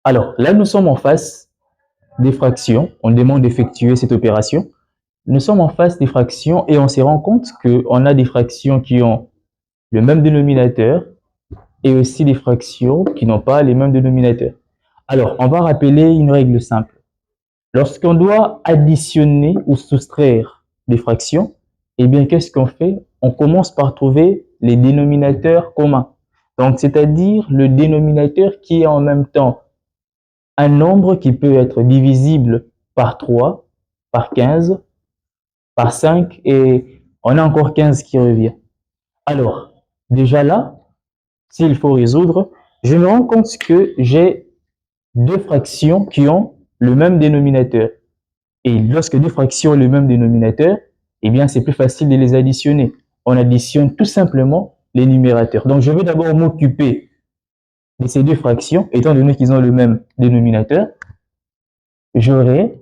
Alors, là, nous sommes en face des fractions. On demande d'effectuer cette opération. Nous sommes en face des fractions et on se rend compte qu'on a des fractions qui ont le même dénominateur et aussi des fractions qui n'ont pas les mêmes dénominateurs. Alors, on va rappeler une règle simple. Lorsqu'on doit additionner ou soustraire des fractions, eh bien, qu'est-ce qu'on fait? On commence par trouver les dénominateurs communs. Donc, c'est-à-dire le dénominateur qui est en même temps un nombre qui peut être divisible par 3, par 15, par 5 et on a encore 15 qui revient. Alors, déjà là, s'il faut résoudre, je me rends compte que j'ai deux fractions qui ont le même dénominateur. Et lorsque deux fractions ont le même dénominateur, eh bien, c'est plus facile de les additionner. On additionne tout simplement les numérateurs. Donc, je vais d'abord m'occuper de ces deux fractions, étant donné qu'ils ont le même dénominateur. J'aurai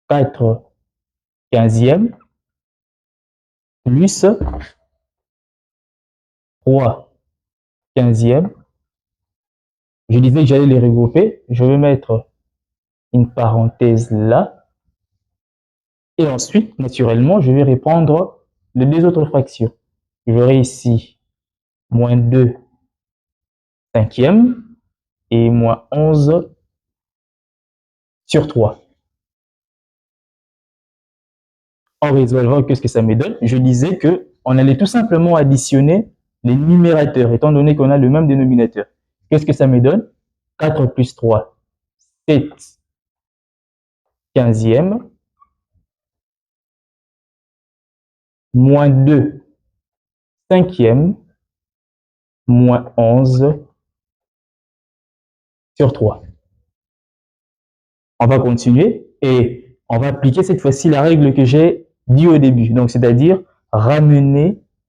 4 quinzièmes plus 3 quinzièmes. Je disais que j'allais les regrouper. Je vais mettre une parenthèse là. Et ensuite, naturellement, je vais répondre les deux autres fractions. J'aurai ici moins 2 cinquièmes et moins 11 sur 3. En résolvant, qu'est-ce que ça me donne? Je disais qu'on allait tout simplement additionner les numérateurs, étant donné qu'on a le même dénominateur. Qu'est-ce que ça me donne? 4 plus 3, 7 quinzièmes, moins 2 cinquièmes, moins 11 sur 3. On va continuer et on va appliquer cette fois-ci la règle que j'ai dit au début. Donc, c'est-à-dire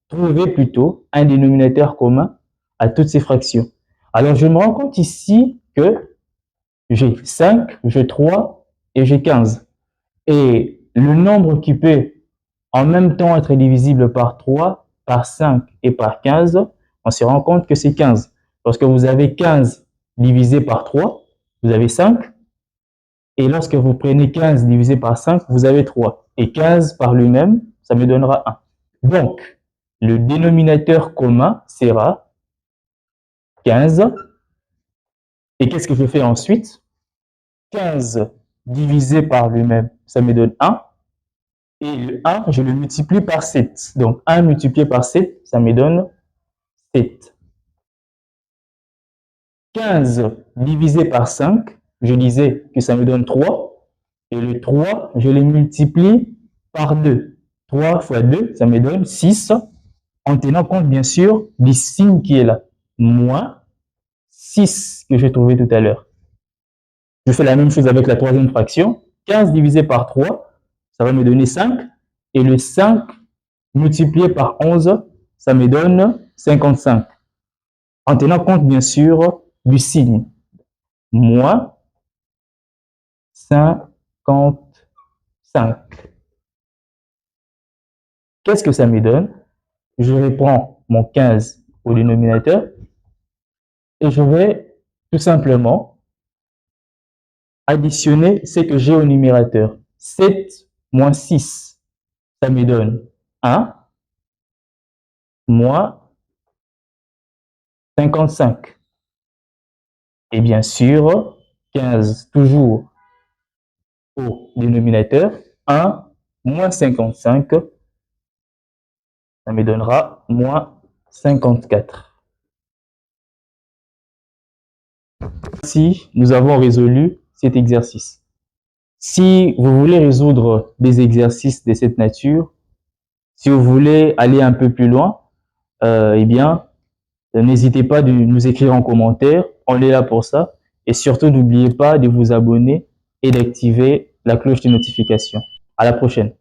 trouver plutôt un dénominateur commun à toutes ces fractions. Alors, je me rends compte ici que j'ai 5, j'ai 3 et j'ai 15. Et le nombre qui peut en même temps être divisible par 3, par 5 et par 15, on se rend compte que c'est 15. Lorsque vous avez 15 divisé par 3, vous avez 5. Et lorsque vous prenez 15 divisé par 5, vous avez 3. Et 15 par lui-même, ça me donnera 1. Donc, le dénominateur commun sera 15. Et qu'est-ce que je fais ensuite? 15 divisé par lui-même, ça me donne 1. Et le 1, je le multiplie par 7. Donc, 1 multiplié par 7, ça me donne 7. 15 divisé par 5, je disais que ça me donne 3. Et le 3, je le multiplie par 2. 3 fois 2, ça me donne 6. En tenant compte, bien sûr, du signe qui est là. Moins 6 que j'ai trouvé tout à l'heure. Je fais la même chose avec la troisième fraction. 15 divisé par 3, ça va me donner 5. Et le 5 multiplié par 11, ça me donne 55. En tenant compte, bien sûr, du signe. Moins 55. Qu'est-ce que ça me donne? Je reprends mon 15 au dénominateur et je vais tout simplement additionner ce que j'ai au numérateur. 7 moins 6, ça me donne 1 moins 55. Et bien sûr, 15 toujours au dénominateur, 1 moins 55, ça me donnera moins 54. Ainsi, nous avons résolu cet exercice. Si vous voulez résoudre des exercices de cette nature, si vous voulez aller un peu plus loin, eh bien, n'hésitez pas de nous écrire en commentaire, on est là pour ça. Et surtout, n'oubliez pas de vous abonner et d'activer la cloche de notification. À la prochaine.